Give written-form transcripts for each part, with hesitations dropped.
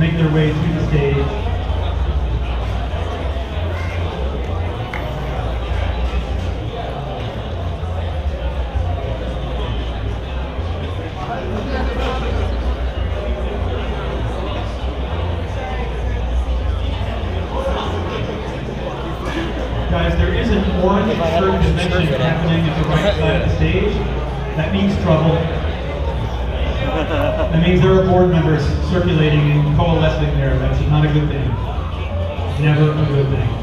make their way to the stage. Guys, there is an orange shirt convention happening at the right side of the stage. That means trouble. That means there are board members circulating and coalescing there. That's not a good thing. Never a good thing.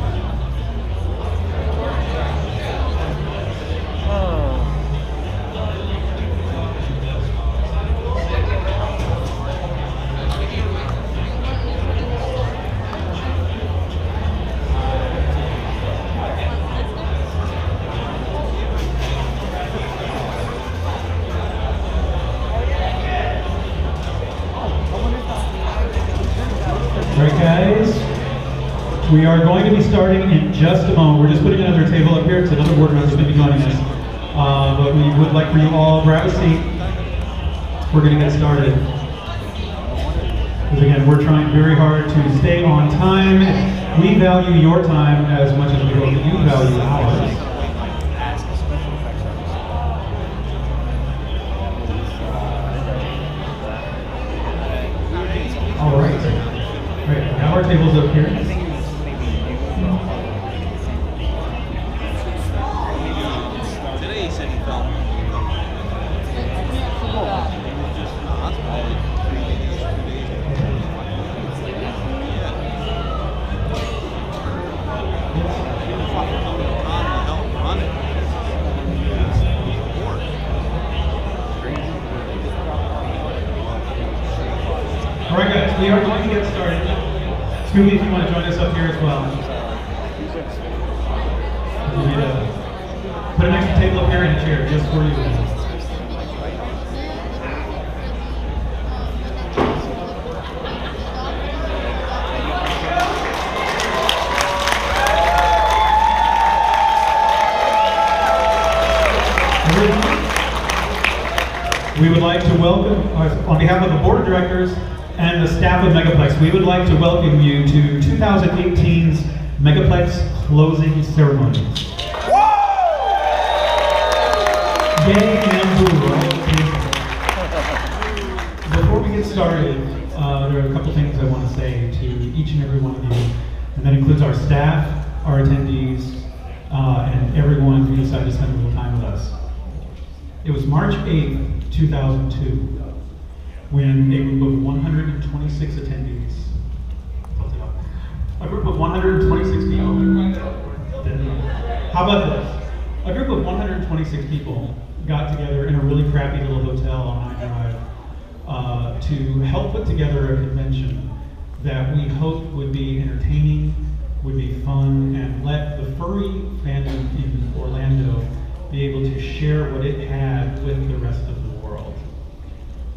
Alright guys, we are going to be starting in just a moment. We're just putting another table up here. It's another board member who's going to be joining us. But we would like for you all to grab a seat. We're going to get started. Because again, we're trying very hard to stay on time. We value your time as much as we hope that you value ours. All right. Great, we have our tables up here. Today he said he felt. All right, guys, we are going to get started. Scooby, if you want to join us up here as well. We need to put an extra table up here and a chair just for you. We would like to welcome, on behalf of the Board of Directors and the staff of Megaplex, we would like to welcome you to 2018's Megaplex Closing Ceremonies. Yay and boo, right? Before we get started, there are a couple things I want to say to each and every one of you, and that includes our staff, our attendees, and everyone who decided to spend a little time with us. It was March 8th, 2002, when a group of 126 attendees, a group of 126 people, how about this? A group of 126 people got together in a really crappy little hotel on 9 Drive to help put together a convention that we hoped would be entertaining, would be fun, and let the furry fandom in Orlando be able to share what it had with the rest of the world.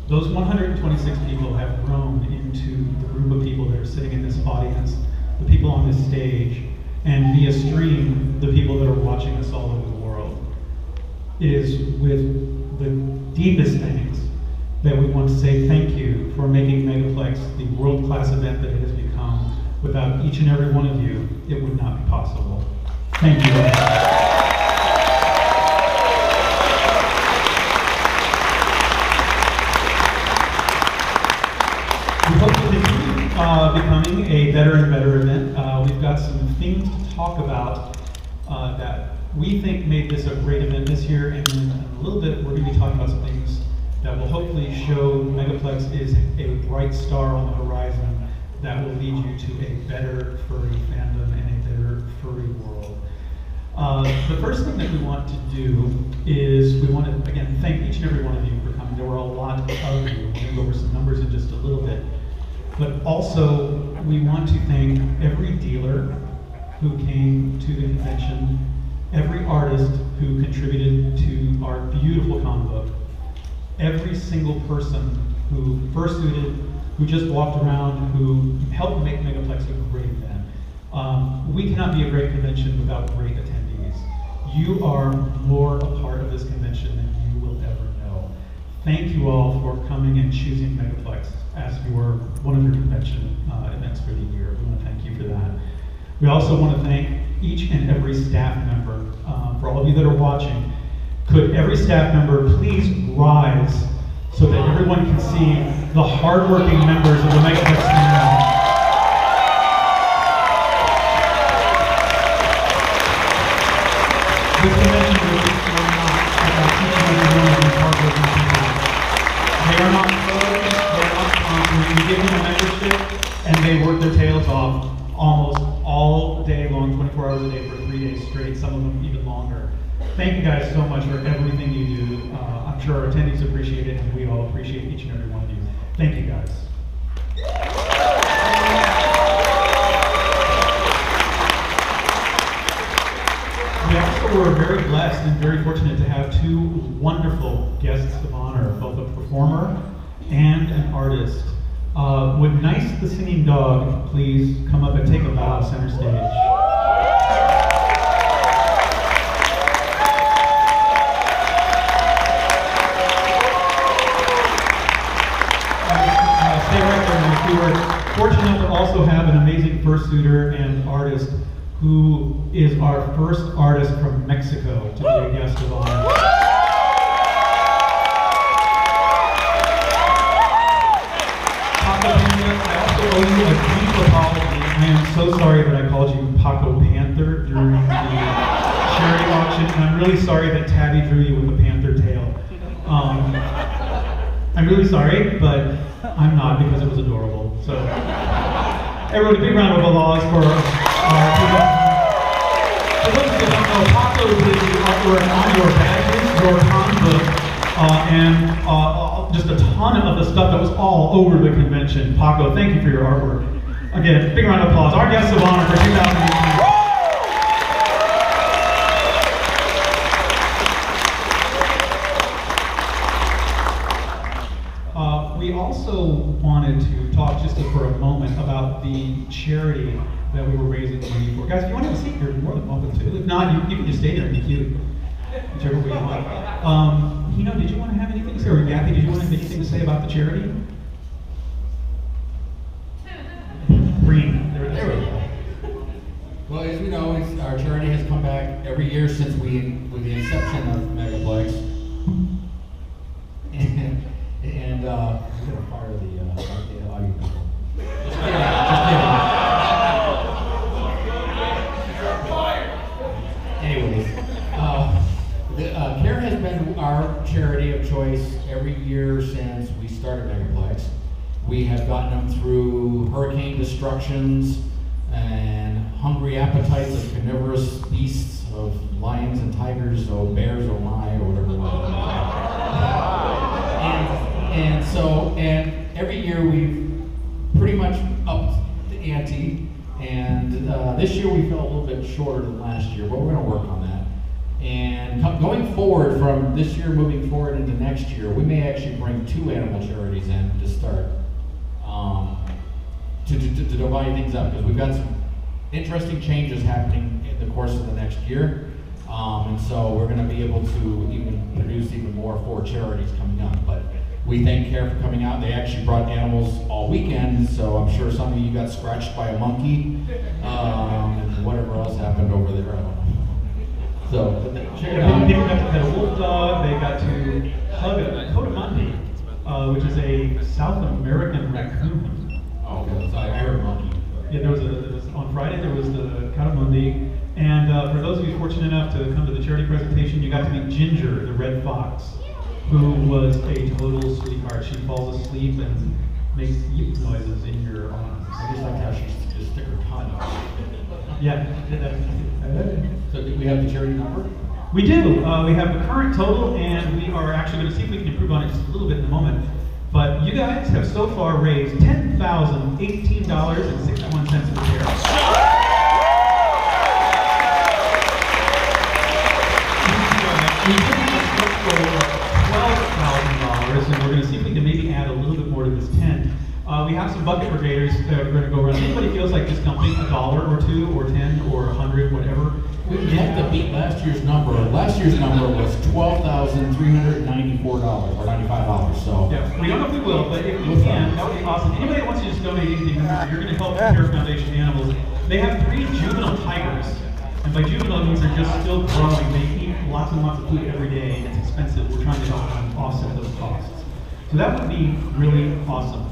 Those 126 people have grown into the group of people that are sitting in this audience, the people on this stage, and via stream, the people that are watching us all over the world. It is with the deepest thanks that we want to say thank you for making Megaplex the world-class event that it has become. Without each and every one of you, it would not be possible. Thank you. Becoming a better and better event. We've got some things to talk about that we think made this a great event this year, and then in a little bit we're going to be talking about some things that will hopefully show Megaplex is a bright star on the horizon that will lead you to a better furry fandom and a better furry world. The first thing that we want to do is we want to, again, thank each and every one of you for coming. There were a lot of you. We're going to go over some numbers in just a little bit. But also, we want to thank every dealer who came to the convention, every artist who contributed to our beautiful comic book, every single person who fursuited, who just walked around, who helped make Megaplex a great event. We cannot be a great convention without great attendees. You are more a part of this convention than you will ever know. Thank you all for coming and choosing Megaplex. as one of your convention events for the year. We want to thank you for that. We also want to thank each and every staff member. For all of you that are watching, could every staff member please rise so that everyone can see the hardworking members of the Megaplex team. This convention really is not about each and every one of these hardworking people. They are not pros, they are not sponsors. We give them a membership and they work their tails off almost all day long, 24 hours a day for 3 days straight, some of them even longer. Thank you guys so much for everything you do. I'm sure our attendees appreciate it, and we all appreciate each and every one of you. Thank you guys. We also were very blessed and very fortunate to have two wonderful guests of honor, both a performer and an artist. Would Nice the Singing Dog please come up and take a bow center stage? Stay right there, Nice. We were fortunate enough to also have an amazing fursuiter and artist who is our first artist from Mexico to be a guest of honor. I also owe you a deep apology. I am so sorry that I called you Paco Panther during the charity auction, and I'm really sorry that Tabby drew you with a panther tail. I'm really sorry, but I'm not, because it was adorable. So, everybody, big round of applause for our people. For those of you who don't know, Paco is the artwork on your badges, your con book, and just a ton of the stuff that was all over the convention. Paco, thank you for your artwork. Again, big round of applause. Our guests of honor for 2018. We also wanted to talk just for a moment about the charity that we were raising money for. Guys, if you want to have a seat, you're more than welcome to. If not, you can just stay there and be cute. Whichever way you want. Hino, did you want to have anything to say? Or Kathy, did you want to have anything to say about the charity? Green. There we go. Well, as we know, our charity has come back every year since with the inception of Megaplex. And we're going to fire the audio people. Just kidding. Anyways, CARE has been our charity of choice every year since we started Megaplex. We have gotten them through hurricane destructions and hungry appetites of carnivorous beasts, of lions and tigers, or bears, or my, or whatever it was. And every year we've pretty much upped the ante, and this year we fell a little bit shorter than last year, but we're going to work on that. And going forward, from this year moving forward into next year, we may actually bring 2 animal charities in to start, to divide things up, because we've got some interesting changes happening in the course of the next year. And so we're going to be able to even produce even more for charities coming up. But we thank CARE for coming out. They actually brought animals all weekend, so I'm sure some of you got scratched by a monkey, and whatever else happened over there. I don't know. So check it out. People got to pet a wolf dog. They got to hug a cotamundi, which is a South American raccoon. Oh, okay. So I heard monkey. Yeah, there was on Friday there was the cotamundi, and for those of you fortunate enough to come to the charity presentation, you got to meet Ginger, the red fox, who was a total sweetheart. She falls asleep and makes yip noises in your arms. I just like how she just stick her tongue out. Yeah. So do we have the charity number? We do. We have the current total, and we are actually going to see if we can improve on it just a little bit in a moment. But you guys have so far raised $10,018.61 for CARE. We did have a stretch goal of $12,000, and we're going to see if we can maybe add a little bit more to this 10. We We have some bucket brigaders that are going to go around. If anybody feels like just dumping $1 or $2 or 10 or 100, whatever. We have to beat last year's number. Last year's number was $12,394 or $95. So yeah, we don't know if we will, but if we can, that would be awesome. Anybody that wants to just donate anything, remember, you're going to help the Care Foundation animals. They have 3 juvenile tigers, and by juvenile means they're just still growing. They eat lots and lots of food every day, and it's expensive. We're trying to help them offset those costs. So that would be really awesome.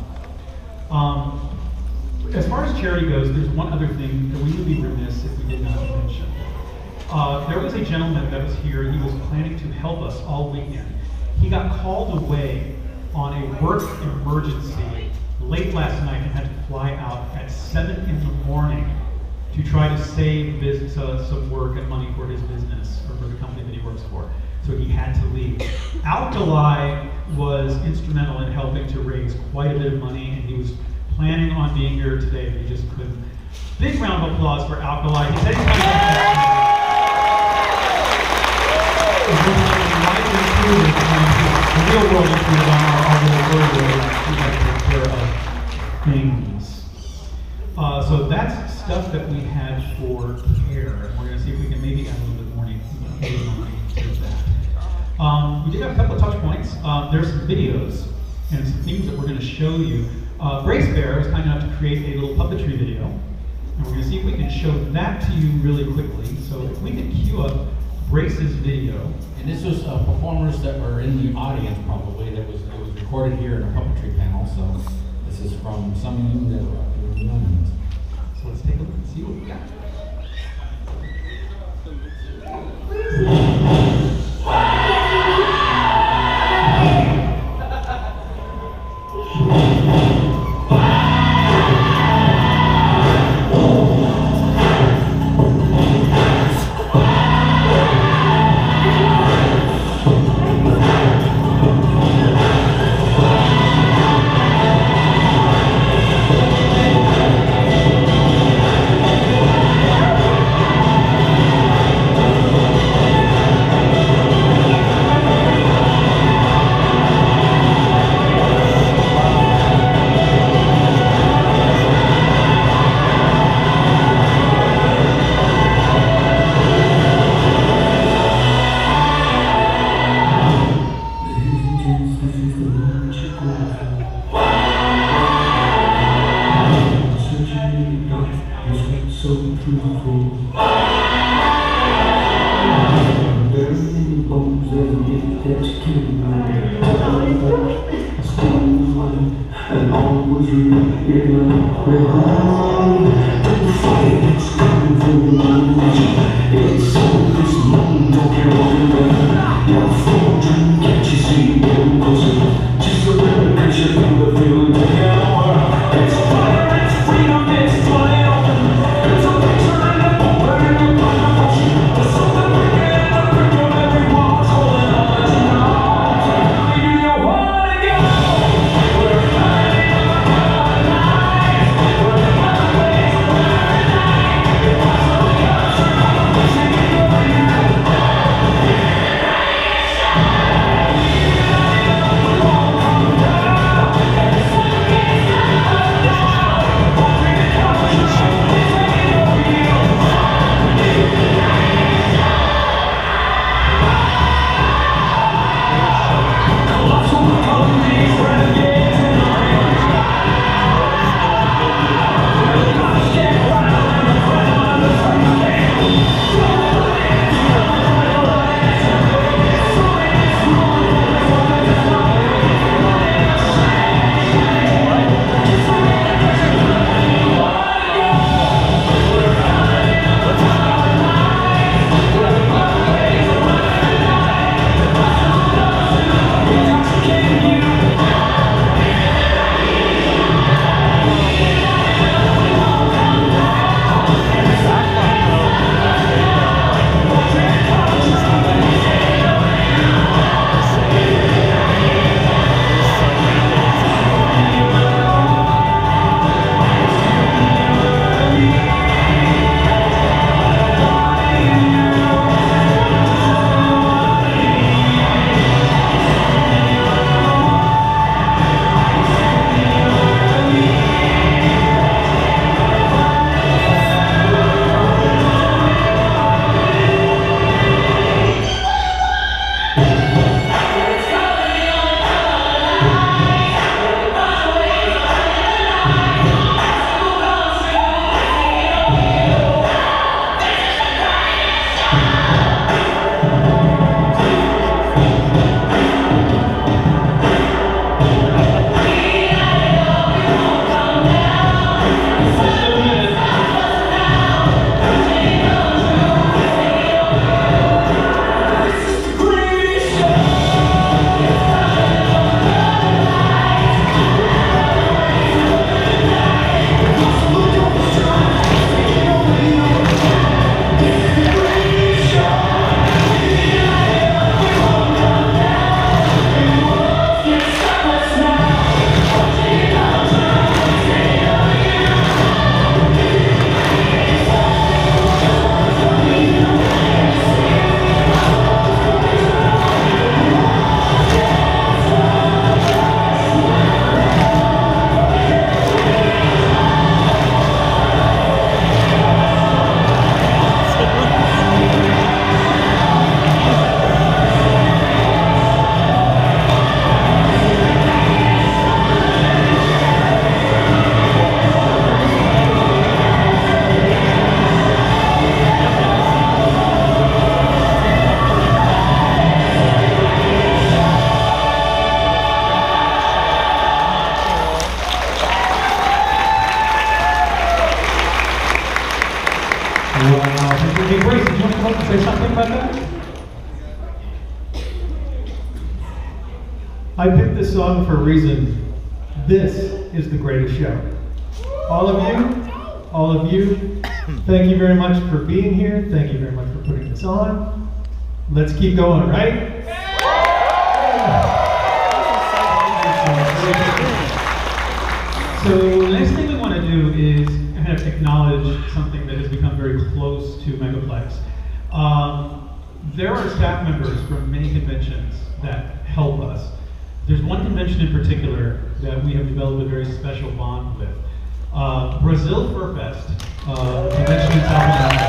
As far as charity goes, there's one other thing that we would be remiss if we did not mention. There was a gentleman that was here. He was planning to help us all weekend. He got called away on a work emergency late last night and had to fly out at 7 in the morning to try to save business, some work and money for his business or for the company that he works for. So he had to leave. Alkali was instrumental in helping to raise quite a bit of money, and he was planning on being here today, but he just couldn't. Big round of applause for Alkali. He said he's going to the real world is on our little world we have to take care of things. So that's stuff that we had for care. We're going to see if we can maybe add a little bit more to that. We did have a couple of touch points. There's some videos and some things that we're going to show you. Brace Bear was kind enough to create a little puppetry video, and we're going to see if we can show that to you really quickly. So if we can cue up Brace's video. And this was performers that were in the audience probably. It was recorded here in a puppetry panel. So this is from some of you that were in the audience. So let's take a look and see what we got. Wow, thank you. Hey, Grace, did you want to come up and say something about that? I picked this song for a reason. This is the greatest show. All of you, thank you very much for being here. Thank you very much for putting this on. Let's keep going, right? So the next thing we want to do is kind of acknowledge something that has become very close to Megaplex. There are staff members from many conventions that help us. There's one convention in particular that we have developed a very special bond with. Brazil Fur Fest, convention in South America,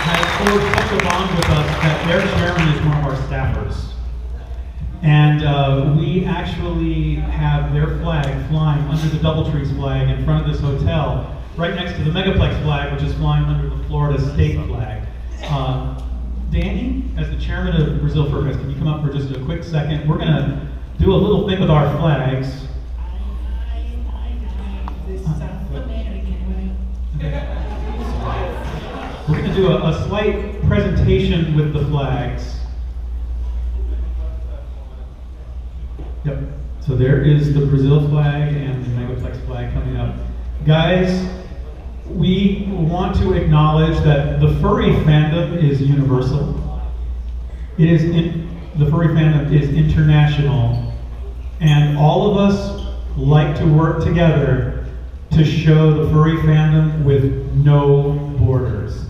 has forged such a bond with us that their chairman is one of our staffers. And we actually have their flag flying under the Doubletrees flag in front of this hotel, right next to the Megaplex flag, which is flying under the Florida state flag. Danny, as the chairman of Brazil Fur Fest, can you come up for just a quick second? We're going to do a little thing with our flags. We're going to do a slight presentation with the flags. Yep. So there is the Brazil flag and the Megaplex flag coming up. Guys, we want to acknowledge that the furry fandom is universal. The furry fandom is international, and all of us like to work together to show the furry fandom with no borders.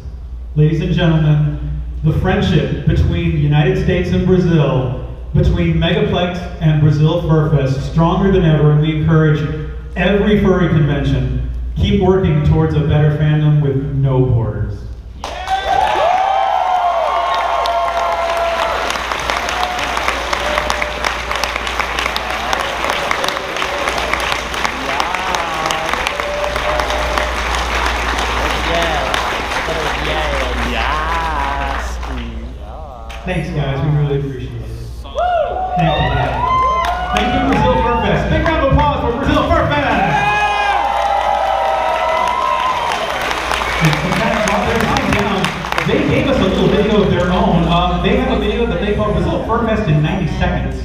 Ladies and gentlemen, the friendship between the United States and Brazil, between Megaplex and Brazil Fur Fest, stronger than ever, and we encourage every furry convention, keep working towards a better fandom with no borders. Thanks, guys. We really appreciate it. Thank you. Thank you, Brazil Fur Fest. Big round of applause for Brazil Fur Fest. They gave us a little video of their own. They have a video that they call Brazil Fur Fest in 90 seconds.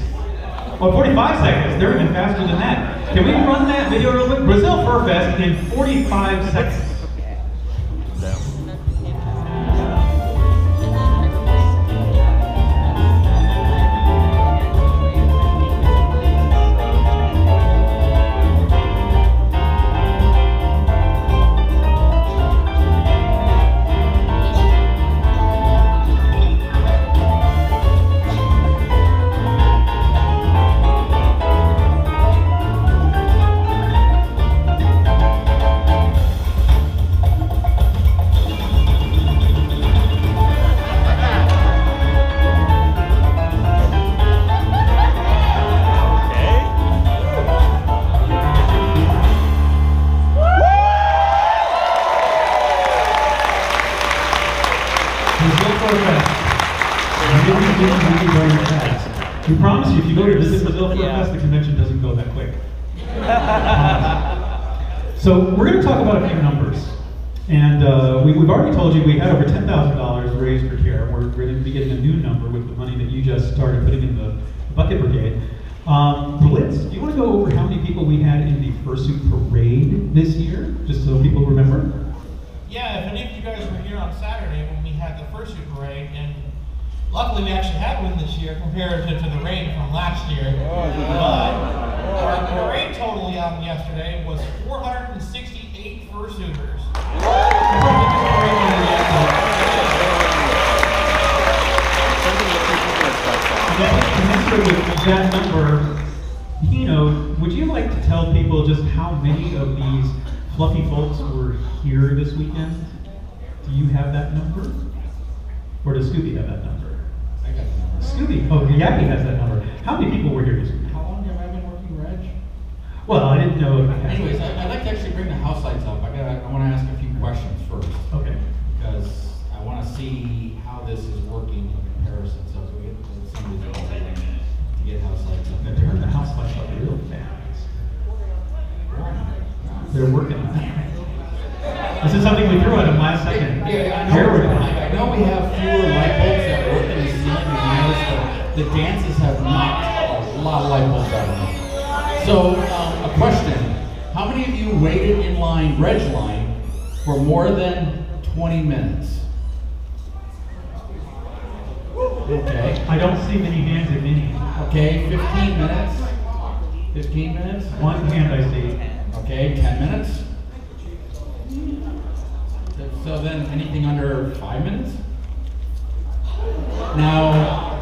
Or 45 seconds. They're even faster than that. Can we run that video real quick? Brazil Fur Fest in 45 seconds. We promise you, if you go to visit Brazil Fur Fest, the convention doesn't go that quick. So we're going to talk about a few numbers. And we've already told you we had over $10,000 raised for care. We're going to be getting a new number with the money that you just started putting in the bucket brigade. Blitz, do you want to go over how many people we had in the fursuit parade this year, just so people remember? Yeah, if any of you guys were here on Saturday when we had the fursuit parade, and luckily we actually had one this year compared to the rain from last year. But our parade total yesterday was 468 fursuiters. With that number, Hino, would you like to tell people just how many of these fluffy folks were here this weekend? Do you have that number? Or does Scooby have that number? I got the number. Scooby, oh, Yappy has that number. How many people were here this weekend? How long have I been working, Reg? Well, I didn't know if Anyways, I'd like to actually bring the house lights up. I want to ask a few questions first. Okay. Because I want to see how this is working in comparison. So if we get somebody's to get house lights up. Turn the house lights up real fast. They're working on that. This is something we threw at him last second. Yeah, Here we go. I know we have fewer light bulbs that work in the ceiling. We noticed that the dances have knocked a lot of light bulbs out of them. So, a question. How many of you waited in line, reg line, for more than 20 minutes? Okay. I don't see many hands if any. Okay, 15 minutes? 15 minutes? One hand I see. Okay, 10 minutes? So then anything under 5 minutes? Now,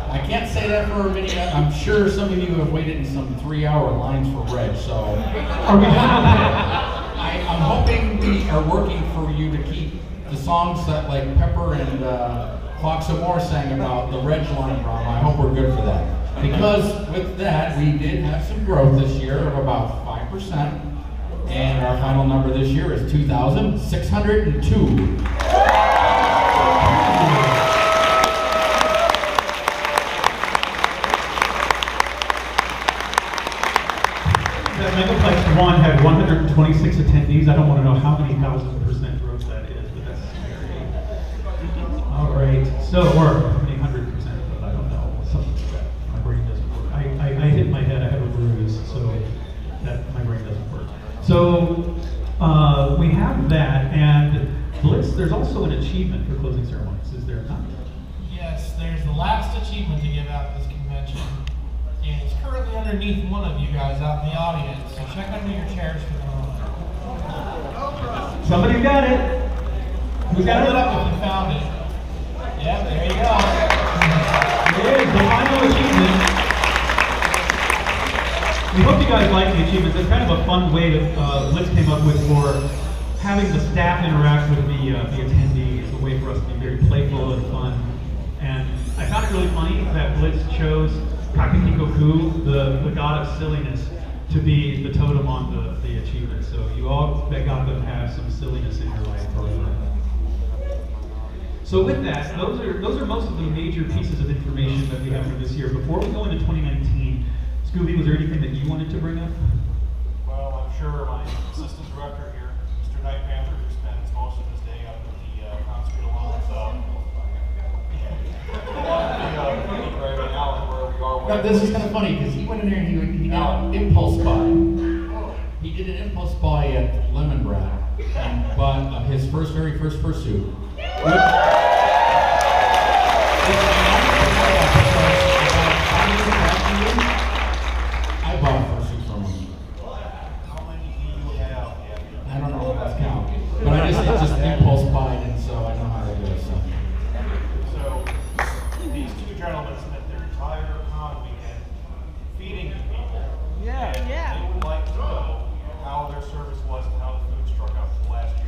I can't say that for many, I'm sure some of you have waited in some 3-hour lines for reg, so. Are we done with that? I'm hoping we are working for you to keep the songs that like Pepper and Fox and Moore sang about the reg line problem. I hope we're good for that. Because with that, we did have some growth this year of about 5%. And our final number this year is 2,602. That Megaplex 1 had 126 attendees. I don't want to know how many 1,000% growth that is, but that's scary. All right, so, or how many 100%, but I don't know. Something like that. My brain doesn't work. I hit my head, I have a bruise, so that my brain doesn't work. So, we have that, and Blitz, there's also an achievement for closing ceremonies, is there not? Yes, there's the last achievement to give out this convention. And it's currently underneath one of you guys out in the audience, so check under your chairs for the moment. Somebody got it. Who's got Hold it? it up if you found it. Yeah, there you go. It is the final achievement. We hope you guys like the achievements. It's kind of a fun way that Blitz came up with for having the staff interact with the attendees. A way for us to be very playful and fun. And I found it really funny that Blitz chose Kakekikoku, the god of silliness, to be the totem on the achievement. So you all that got them have some silliness in your life forever. So with that, those are most of the major pieces of information that we have for this year. Before we go into 2019, Scooby, was there anything that you wanted to bring up? Well, I'm sure my assistant director here, Mr. Night Panther, who spends most of his day up at the concert alone, cookie tray right now, where we are. Now, this is kind of funny because he went in there and he did an impulse buy. He did an impulse buy at Lemon Brown and bought his very first fursuit. I bought a fursuit from him. How many do you have? I don't know if that's count, but I just impulse buy, and so I know how that goes. So these two gentlemen spent their entire con weekend feeding people. Yeah. And they would like to know how their service was and how the food struck out for last year.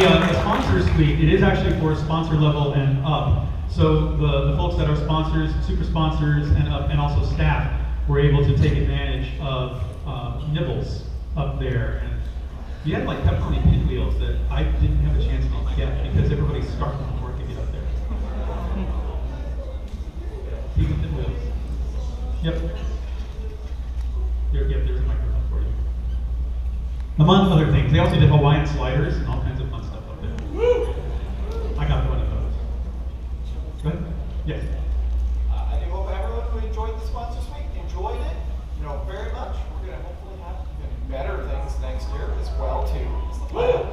The sponsor suite, it is actually for sponsor level and up. So the folks that are sponsors, super sponsors, and up, and also staff were able to take advantage of nibbles up there. And you had like pepperoni pinwheels that I didn't have a chance to get because everybody's starting to work to get up there. Pizza pinwheels. Yep. There's a microphone for you. Among other things, they also did Hawaiian sliders and all kinds of fun stuff up there. I got one of those. Go ahead. Yes. I do hope everyone who enjoyed the sponsor suite enjoyed it, very much. We're going to hopefully have even better things next year as well, too. Is the plan.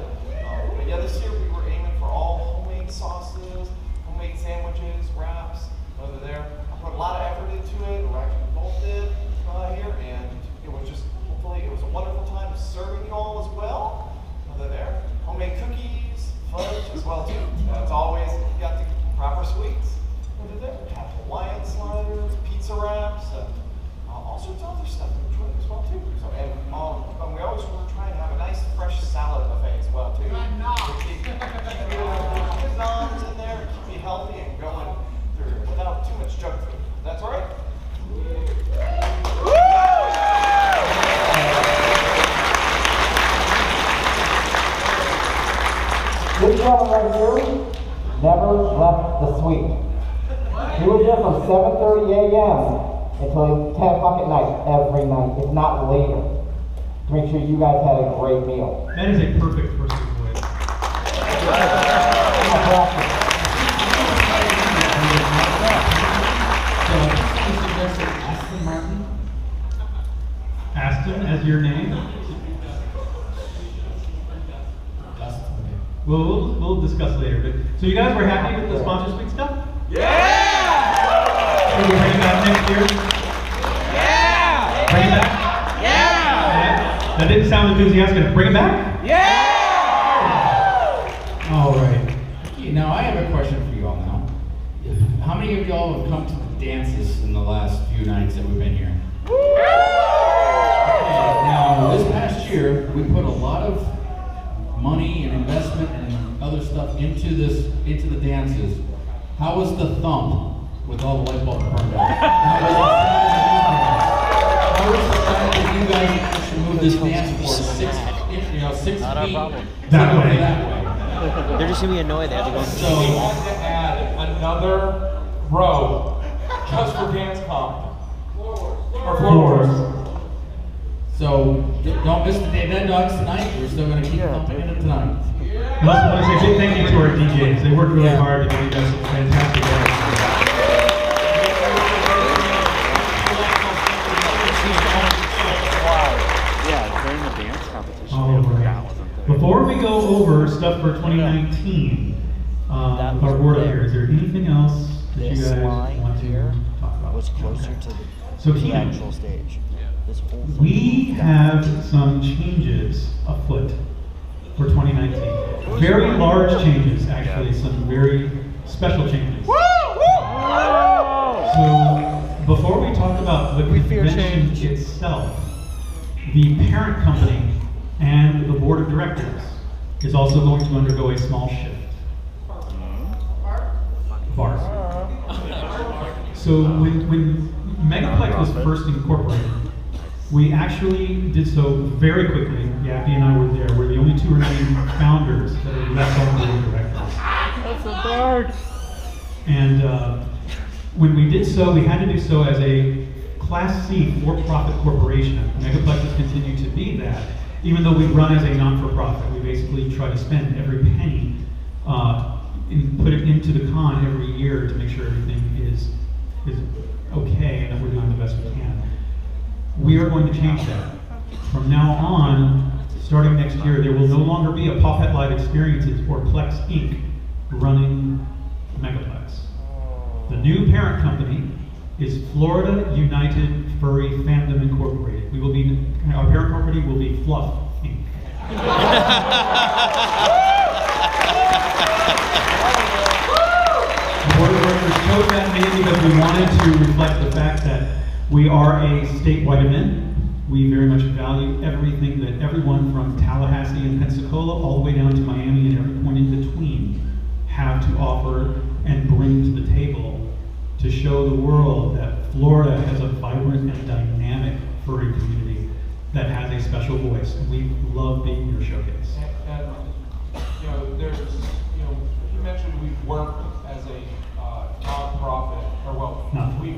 But yeah, this year we were aiming for all homemade sauces, homemade sandwiches, wraps, over there. I put a lot of effort into it. We actually both did here, and it was just, hopefully, it was a wonderful time serving you all as well. Over there. Homemade cookies, fudge as well, too. As always, you got the proper sweets. Over there. We have Hawaiian sliders, pizza wraps, all sorts of other stuff we enjoyed as well, too. So, and we always were trying to have a nice fresh salad buffet as well, too. Keep in there, keep you healthy and going through without too much junk food. That's all right? This gentleman right here never left the suite. He was there from 7:30 a.m. until 10 o'clock at night every night, if not later, to make sure you guys had a great meal. That is a perfect first takeaway. Aston as your name? We'll discuss later. But, so you guys were happy with the sponsor suite stuff? Yeah! Will we bring it back next year? Yeah! Bring it back? Yeah! That didn't sound enthusiastic. Bring it back? Yeah! All right. Now, I have a question for you all now. How many of y'all have come to the dances in the last few nights that we've been here? Now, this past year, we put a lot of money and investment and other stuff into the dances. How was the thump with all the light bulbs burned out? How was the fact that you guys actually moved this dance floor 6 Not our feet problem. That way. They're just gonna be annoyed they have to go. We had to add another row just for dance comp. Or Floors. So don't miss the Dead Dogs tonight. We're still going to keep thumping it tonight. I also want to say big thank you to our DJs. They worked really hard to give you guys some fantastic work. Yeah, during the dance competition. All right. Before we go over stuff for 2019, our board up here, is there anything else that you This guys line want to here talk about? was closer to So the Tina, actual stage. This whole thing we was down. have some changes afoot for 2019. Very large changes, actually, some very special changes. So before we talk about the convention itself, the parent company and the board of directors is also going to undergo a small shift. Bars. So when Megaplex was first incorporated, we actually did so very quickly. Yappy and I were there. We're the only two remaining founders that are left on the board of directors. That's so dark. And when we did so, we had to do so as a Class C for-profit corporation. Megaplex has continued to be that. Even though we run as a non-for-profit, we basically try to spend every penny and put it into the con every year to make sure everything is okay and that we're doing the best we can. We are going to change that. From now on, starting next year, there will no longer be a Pop-Pet Live Experiences or Plex Inc. running Megaplex. The new parent company is Florida United Furry Fandom Incorporated. Our parent company will be Fluff Inc. The board of directors chose that name because we wanted to reflect the fact that we are a statewide event. We very much value everything that everyone from Tallahassee and Pensacola all the way down to Miami and every point in between have to offer and bring to the table to show the world that Florida has a vibrant and dynamic furry community that has a special voice. And we love being your showcase. And you mentioned we work as a non-profit, we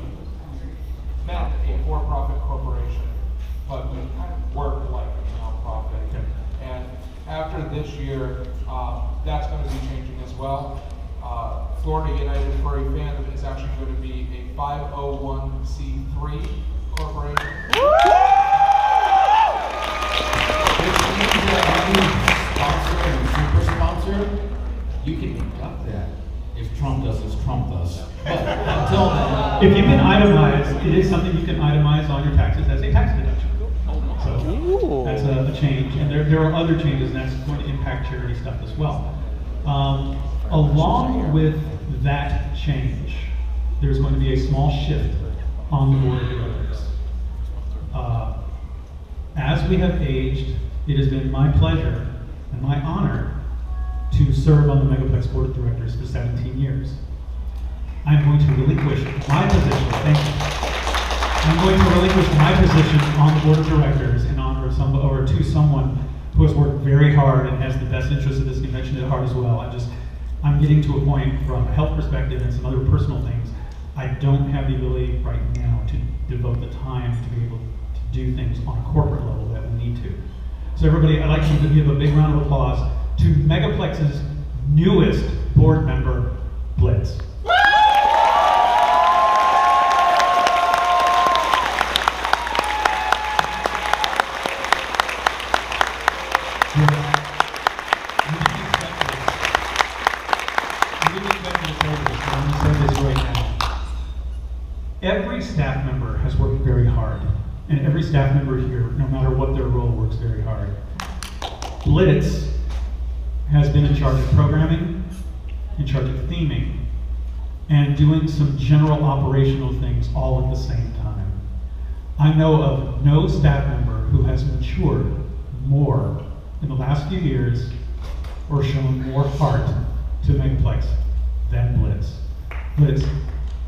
meant a for-profit corporation, but we kind of work like a non-profit. Okay. And after this year, that's going to be changing as well. Florida United Furry Fandom is actually going to be a 501c3 corporation. Which means that any sponsor and super sponsor, you can deduct that if Trump does as Trump does. But until then, If you can itemize, it is something you can itemize on your taxes as a tax deduction. So that's a change. And there are other changes, and that's going to impact charity stuff as well. Along with that change, there's going to be a small shift on the board of directors. As we have aged, it has been my pleasure and my honor to serve on the Megaplex board of directors for 17 years. I'm going to relinquish my position, thank you. I'm going to relinquish my position on the board of directors in honor of someone who has worked very hard and has the best interest of this convention at heart as well. I'm getting to a point from a health perspective and some other personal things. I don't have the ability right now to devote the time to be able to do things on a corporate level that we need to. So everybody, I'd like to give a big round of applause to Megaplex's newest board member, Blitz. Every staff member has worked very hard, and every staff member here, no matter what their role, works very hard. Blitz has been in charge of programming, in charge of theming, and doing some general operational things all at the same time. I know of no staff member who has matured more in the last few years or shown more heart to Megaplex than Blitz. Blitz,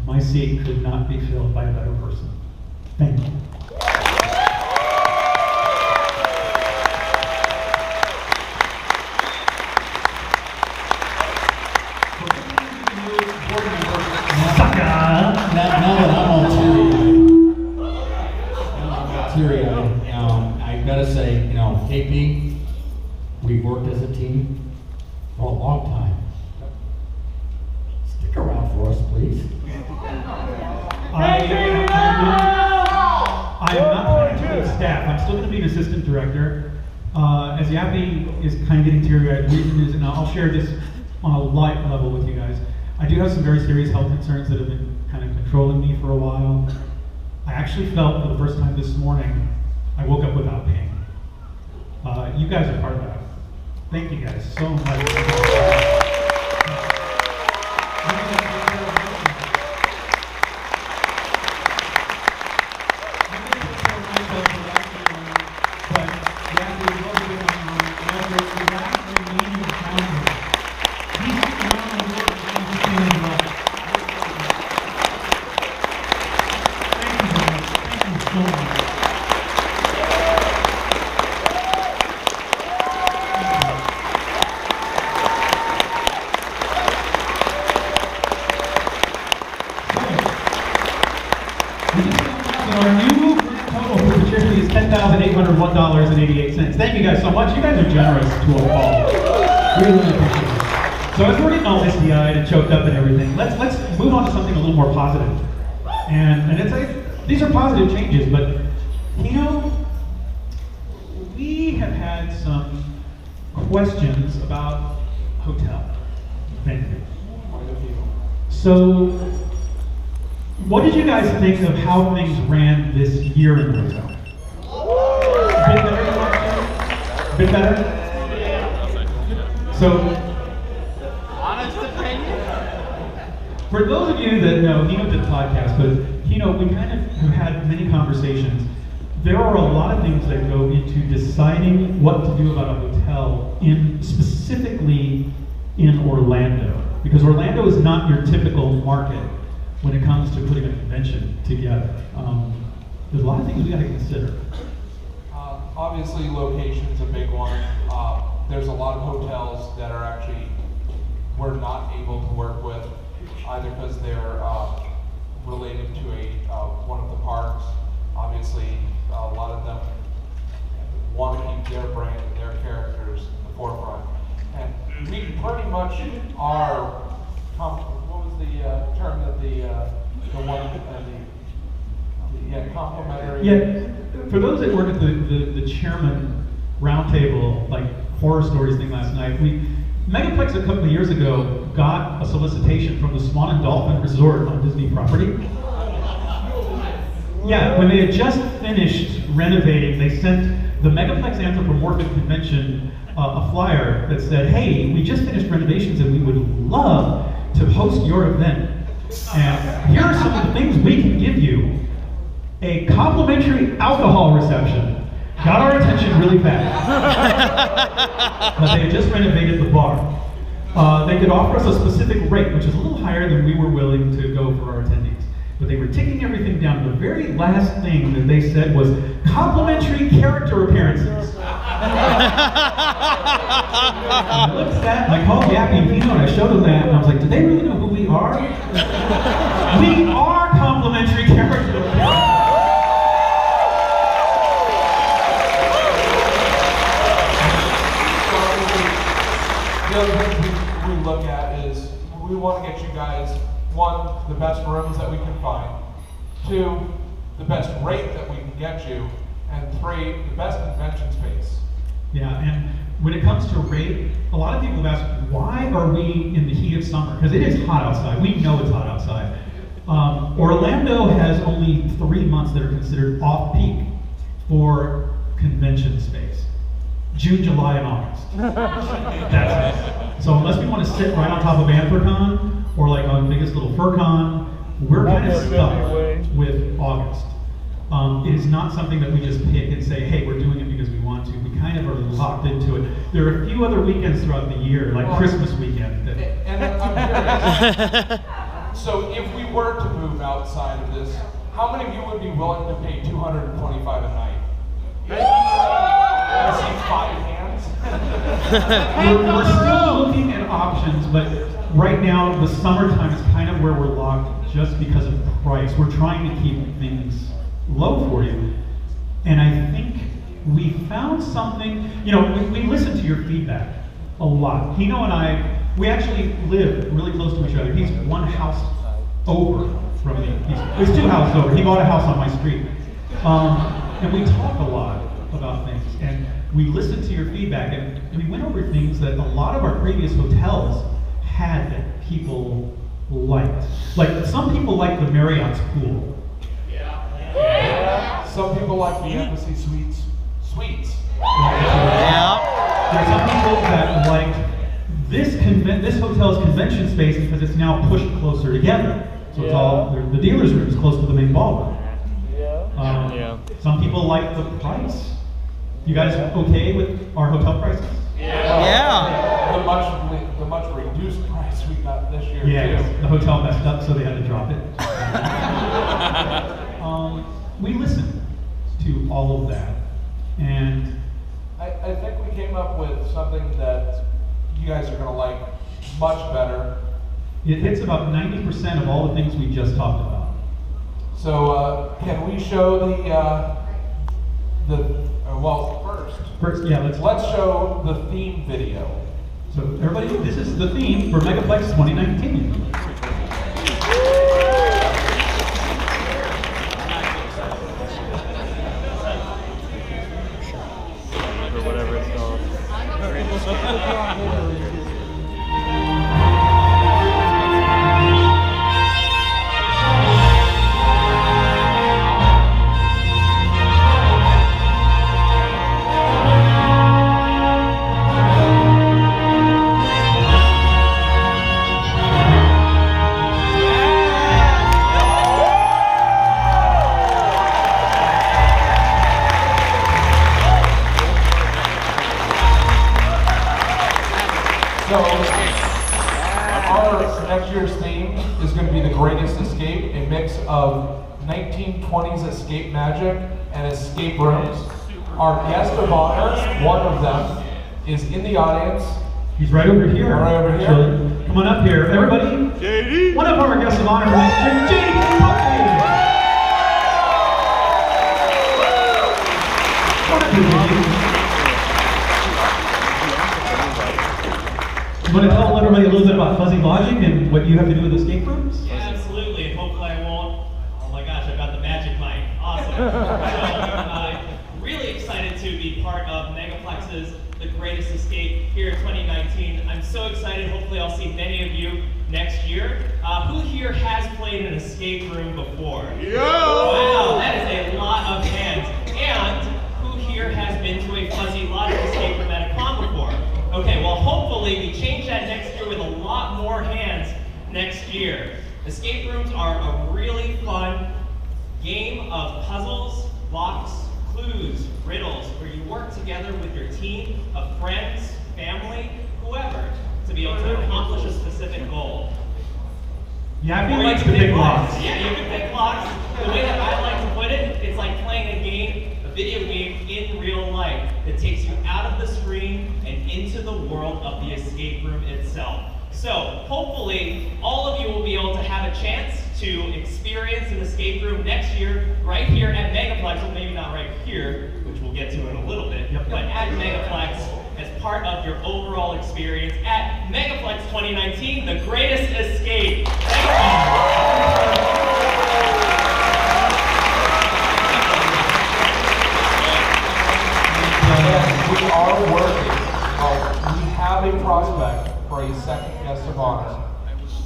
my seat could not be filled by a better person. Thank you. Now that I'm all teary-eyed, I've got to say, KP, we've worked as a team for a long time. Stick around for us, please. I am not planning to leave staff. I'm still going to be an assistant director. As Yappy is kind of getting teary-eyed, the reason is, and I'll share this on a light level with you guys, I do have some very serious health concerns that have been kind of controlling me for a while. I actually felt for the first time this morning, I woke up without pain. You guys are part of that. Thank you guys so much. $10,801.88. Thank you guys so much. You guys are generous to a fault. Really appreciate it. So as we're getting all misty-eyed and choked up and everything, let's move on to something a little more positive. And it's like, these are positive changes, but we have had some questions about hotel venue. So what did you guys think of how things ran this year in the hotel? Bit better? Bit better? So, honest opinion? For those of you that know, Hino did the podcast, but we kind of have had many conversations. There are a lot of things that go into deciding what to do about a hotel specifically in Orlando. Because Orlando is not your typical market when it comes to putting a convention together. There's a lot of things we got to consider. Obviously, location's a big one. There's a lot of hotels that we're not able to work with, either because they're related to one of the parks. Obviously, a lot of them want to keep their brand and their characters in the forefront. And we pretty much are, what was the term that complimentary? Yeah, for those that work at the chairman roundtable, like horror stories thing last night, Megaplex a couple of years ago got a solicitation from the Swan and Dolphin Resort on Disney property. Yeah, when they had just finished renovating, they sent the Megaplex Anthropomorphic Convention a flyer that said, hey, we just finished renovations and we would love to host your event. And here are some of the things we can give you. A complimentary alcohol reception. Got our attention really fast. But they had just renovated the bar. They could offer us a specific rate, which is a little higher than we were willing to go for our attendees. But they were ticking everything down. The very last thing that they said was complimentary character appearances. I looked at that, and I called Yappy and Hino, and I showed them that, and I was like, do they really know who we are? We are we want to get you guys, 1, the best rooms that we can find, 2, the best rate that we can get you, and 3, the best convention space. Yeah, and when it comes to rate, a lot of people have asked, why are we in the heat of summer? Because it is hot outside. We know it's hot outside. Orlando has only 3 months that are considered off-peak for convention space. June, July, and August. That's it. So unless we want to sit right on top of Anthrocon, or like on biggest little FurCon, we're kind of stuck with August. It is not something that we just pick and say, hey, we're doing it because we want to. We kind of are locked into it. There are a few other weekends throughout the year, like Christmas weekend. And I'm curious, so if we were to move outside of this, how many of you would be willing to pay $225 a night? I see 5 hands. we're still looking at options, but right now the summertime is kind of where we're locked just because of price. We're trying to keep things low for you. And I think we found something, you know, we listen to your feedback a lot. Hino and I, we actually live really close to each other. He's 1 house over from me. He's 2 houses over. He bought a house on my street. And we talk a lot about things. And we listened to your feedback, and we went over things that a lot of our previous hotels had that people liked. Like, some people like the Marriott's pool. Some people like the Embassy Suites. Yeah. There's some people that like this hotel's convention space because it's now pushed closer together. So it's all, the dealer's room is close to the main ballroom. Some people like the price. You guys okay with our hotel prices? Yeah. The much reduced price we got this year. Yeah, too. the hotel messed up, so they had to drop it. We listened to all of that, and I think we came up with something that you guys are going to like much better. it hits about 90% of all the things we just talked about. So can we show First, yeah, let's show the theme video. So everybody, this is the theme for Megaplex 2019. Or whatever it's called. So, our next year's theme is going to be The Greatest Escape, a mix of 1920s escape magic and escape rooms. Our guest of honor, one of them, is in the audience. He's right over here. Right over here. So, come on up here, everybody. JD. One of our guests of honor, Mr. JD. You want to tell everybody a little bit about fuzzy logic and what you have to do with escape rooms? Yeah, absolutely. Hopefully I won't. Oh my gosh, I've got the magic mic. Awesome. So, really excited to be part of Megaplex's The Greatest Escape here in 2019. I'm so excited. Hopefully I'll see many of you next year. Who here has played an escape room before? Yeah! Wow, that is a lot of hands. And who here has been to a fuzzy logic escape room at a con before? Okay, well hopefully we change that next year with a lot more hands next year. Escape rooms are a really fun game of puzzles, locks, clues, riddles, where you work together with your team of friends, family, whoever, to be able to accomplish a specific goal. Yeah, I like to pick locks. Yeah, you can pick locks. The way that I like to put it, it's like playing a game, a video game in real life that takes you out of the screen and into the world of the escape room itself. So, hopefully, all of you will be able to have a chance to experience an escape room next year, right here at Megaplex, well maybe not right here, which we'll get to in a little bit, but at Megaplex as part part of your overall experience at Megaplex 2019, the greatest escape. Thank you. We are working. We have a prospect for a second guest of honor.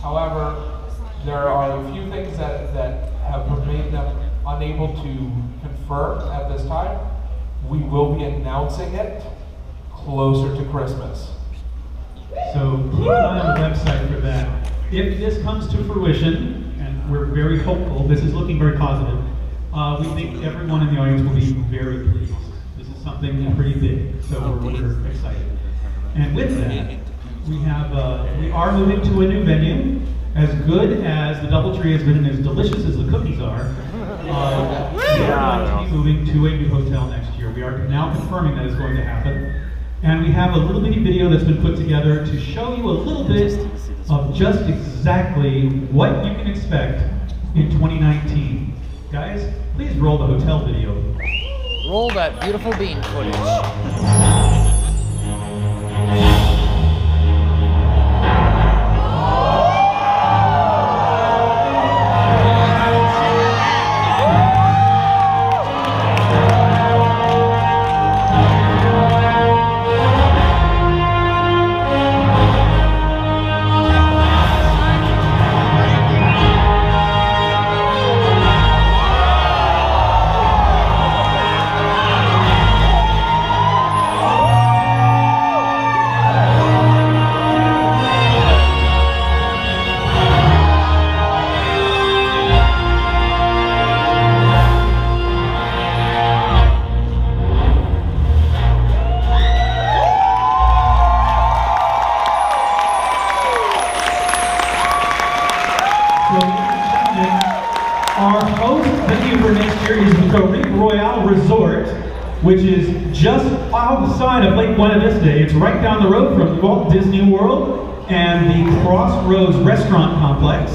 However, there are a few things that have made them unable to confirm at this time. We will be announcing it closer to Christmas. So keep an eye on the website for that. If this comes to fruition, and we're very hopeful, this is looking very positive, we think everyone in the audience will be very pleased. This is something pretty big, so we're excited. And with that, we are moving to a new venue. As good as the DoubleTree has been and as delicious as the cookies are, we are going to be moving to a new hotel next year. We are now confirming that is going to happen. And we have a little mini video that's been put together to show you a little bit of just exactly what you can expect in 2019. Guys, please roll the hotel video. Roll that beautiful bean footage. Our host venue for next year is the Royale Resort, which is just outside of Lake Buena Vista. It's right down the road from Walt Disney World and the Crossroads Restaurant Complex.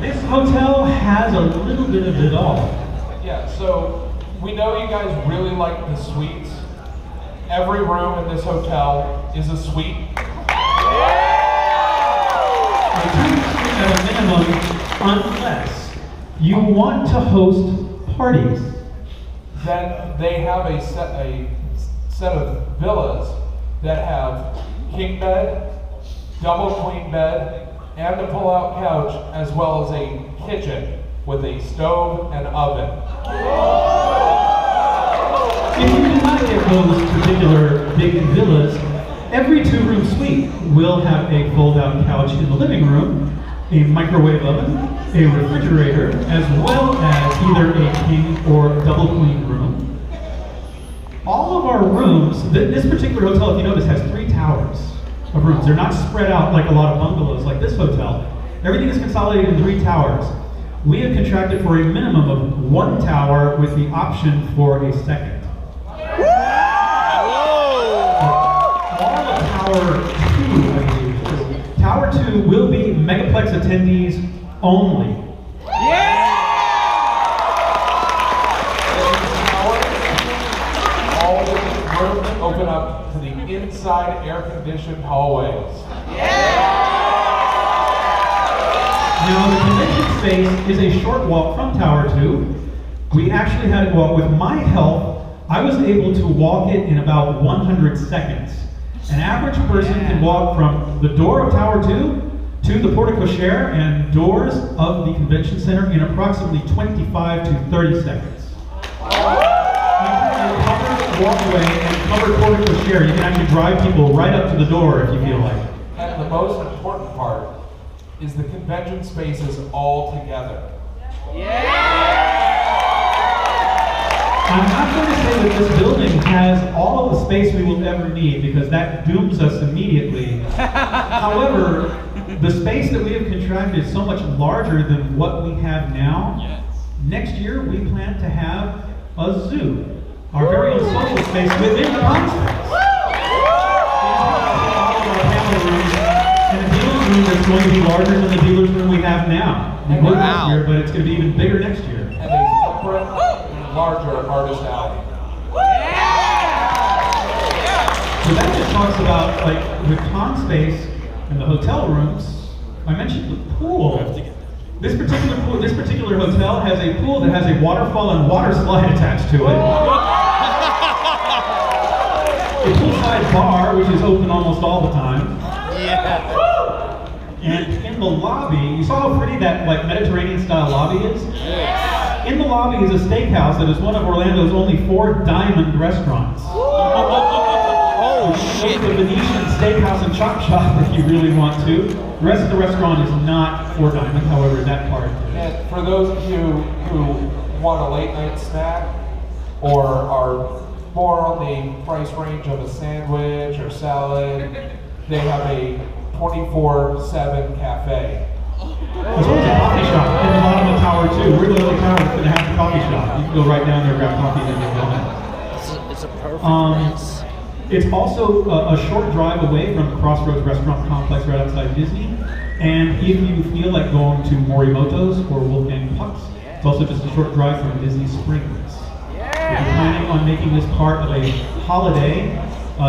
This hotel has a little bit of it all. Yeah, so we know you guys really like the suites. Every room in this hotel is a suite. At a minimum, unless you want to host parties. Then they have a set of villas that have king bed, double queen bed, and a pull-out couch, as well as a kitchen with a stove and oven. If you do not get those particular big villas, every two-room suite will have a fold-out couch in the living room, a microwave oven, a refrigerator, as well as either a king or double queen room. All of our rooms, this particular hotel, if you notice, has 3 towers of rooms. They're not spread out like a lot of bungalows like this hotel. Everything is consolidated in 3 towers. We have contracted for a minimum of 1 tower with the option for a second. All of Tower 2, I believe, Tower 2 will be Megaplex attendees only. All the rooms open up to the inside air-conditioned hallways. Now, the convention space is a short walk from Tower 2. We actually had it walk. With my help, I was able to walk it in about 100 seconds. An average person can walk from the door of Tower 2 to the porte cochere and doors of the convention center in approximately 25 to 30 seconds. Covered walkway and covered porte cochere, you can actually drive people right up to the door if you feel like it. And the most important part is the convention space is all together. I'm not going to say that this building has all of the space we will ever need, because that dooms us immediately. However, the space that we have contracted is so much larger than what we have now. Next year, we plan to have a zoo, our very own social space within the conference. And a dealer's room that's going to be larger than the dealer's room we have now. We work this year, but it's going to be even bigger next year. And a separate, larger artist alley. So then it talks about like the con space and the hotel rooms. I mentioned the pool. This particular hotel has a pool that has a waterfall and water slide attached to it. A poolside bar, which is open almost all the time. Yeah. And in the lobby, you saw how pretty that like Mediterranean style lobby is? Yeah. In the lobby is a steakhouse that is one of Orlando's only 4 diamond restaurants. Oh shit. The Venetian Steakhouse and Chop Shop if you really want to. The rest of the restaurant is not 4 diamond, however, that part is. And for those of you who want a late night snack or are more on the price range of a sandwich or salad, they have a 24/7 cafe. There's always a coffee shop in the bottom of the tower too. We're the only tower that's going to have the coffee shop. You can go right down there, grab coffee, and then get going. It's a perfect place. It's also a short drive away from the Crossroads Restaurant Complex right outside Disney. And if you feel like going to Morimoto's or Wolfgang Puck's, it's also just a short drive from Disney Springs. If you're planning on making this part of a holiday,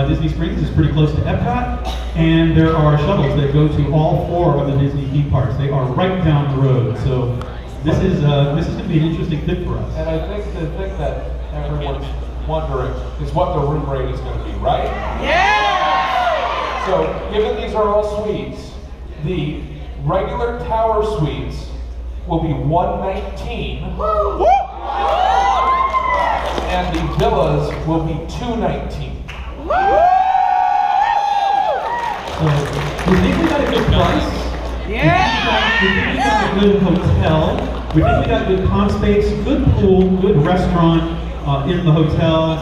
Disney Springs is pretty close to Epcot, and there are shuttles that go to all 4 of the Disney theme parks. They are right down the road, so this is going to be an interesting fit for us. And I think the thing that everyone's wondering is what the room rate is going to be, right? Yeah! So, given these are all suites, the regular tower suites will be $119, and the villas will be $219. So, we think we got a good price. Yeah! We think we got a good hotel. We think we got good con space, good pool, good restaurant in the hotel,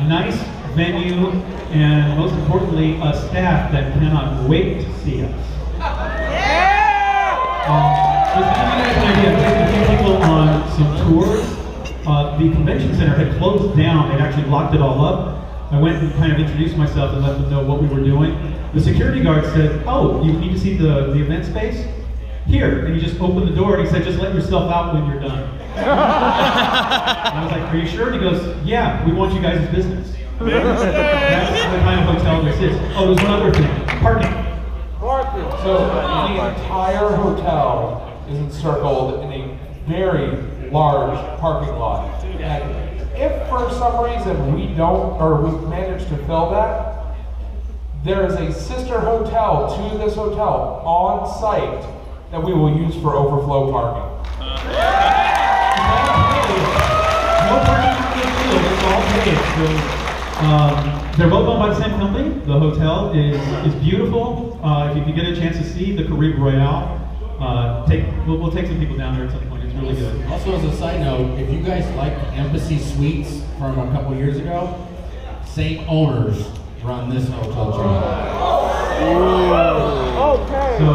nice venue, and most importantly, a staff that cannot wait to see us. Just to give you guys an idea, I've taken a few people on some tours. The convention center had closed down. They'd actually locked it all up. I went and kind of introduced myself and let them know what we were doing. The security guard said, "Oh, you need to see the event space? Here." And he just opened the door and he said, "Just let yourself out when you're done." And I was like, "Are you sure?" And he goes, "Yeah, we want you guys' business." That's the kind of hotel this is. Oh, there's one other thing. Parking. So the entire hotel is encircled in a very large parking lot. And if for some reason we don't, or we manage to fill that, there is a sister hotel to this hotel on site that we will use for overflow parking. No parking on the field, it's all paid. So, they're both owned by the same company. The hotel is beautiful. If you can get a chance to see the Caribe Royale, we'll take some people down there at some point. It's really good. Also, as a side note, if you guys like Embassy Suites from a couple years ago, same owners run this hotel chain. Okay. So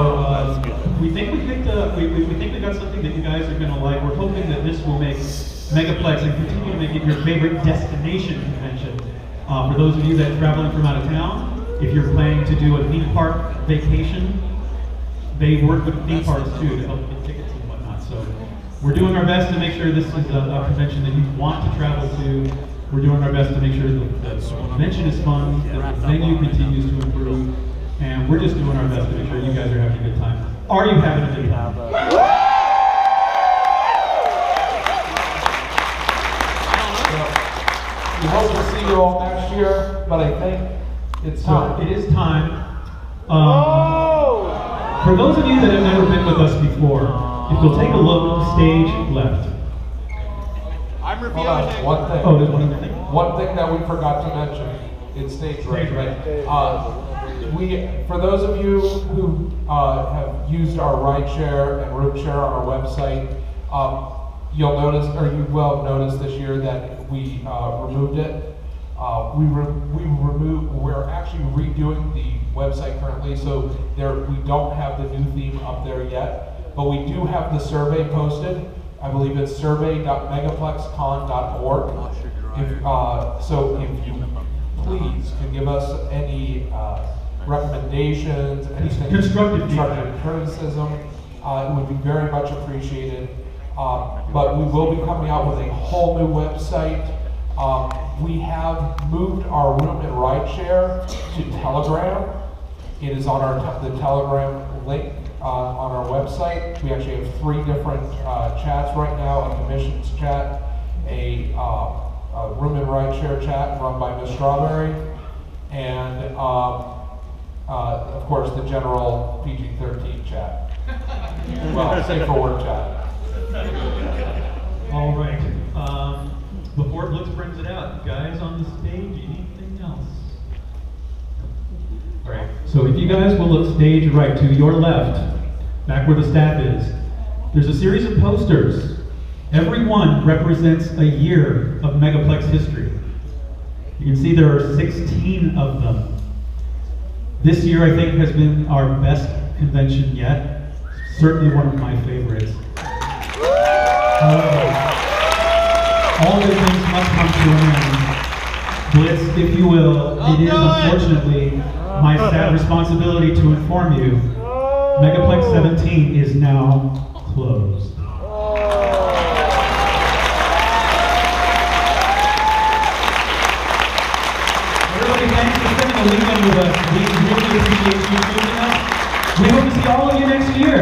we think we picked we think we got something that you guys are going to like. We're hoping that this will make Megaplex and continue to make it your favorite destination convention. For those of you that are traveling from out of town, if you're planning to do a theme park vacation, they work with theme parks too to help get tickets and whatnot. So we're doing our best to make sure this is a convention that you want to travel to. We're doing our best to make sure that the convention is fun, that the venue continues to improve, and we're just doing our best to make sure you guys are having a good time. Are you having a good time? We hope to see you all next year, but I think it's time. So it is time. For those of you that have never been with us before, if you'll take a look, stage left. I'm Hold on, one thing. Oh, there's one other thing. One thing that we forgot to mention, it's stage right. For those of you who have used our rideshare and room share on our website, you'll notice, or you will have noticed this year that we removed it. We're actually redoing the website currently, so we don't have the new theme up there yet, but we do have the survey posted. I believe it's survey.megaplexcon.org. So if you please can give us any recommendations, anything constructive criticism, it would be very much appreciated. But we will be coming out with a whole new website We have moved our room and ride share to Telegram. It is on the Telegram link on our website. We actually have 3 different chats right now: a commissions chat, a room and ride share chat run by Miss Strawberry, and of course the general PG-13 chat. Well, safe for work chat. All right. Before Blitz brings it out, guys on the stage, anything else? All right. So if you guys will look stage right to your left, back where the staff is, there's a series of posters. Every one represents a year of Megaplex history. You can see there are 16 of them. This year, I think, has been our best convention yet. Certainly one of my favorites. However, all good things must come to an end. Blitz, if you will, it is unfortunately my sad responsibility to inform you, Megaplex 17 is now closed. Everybody, thanks for spending the weekend with us. We really appreciate you joining us. We hope to see all of you next year.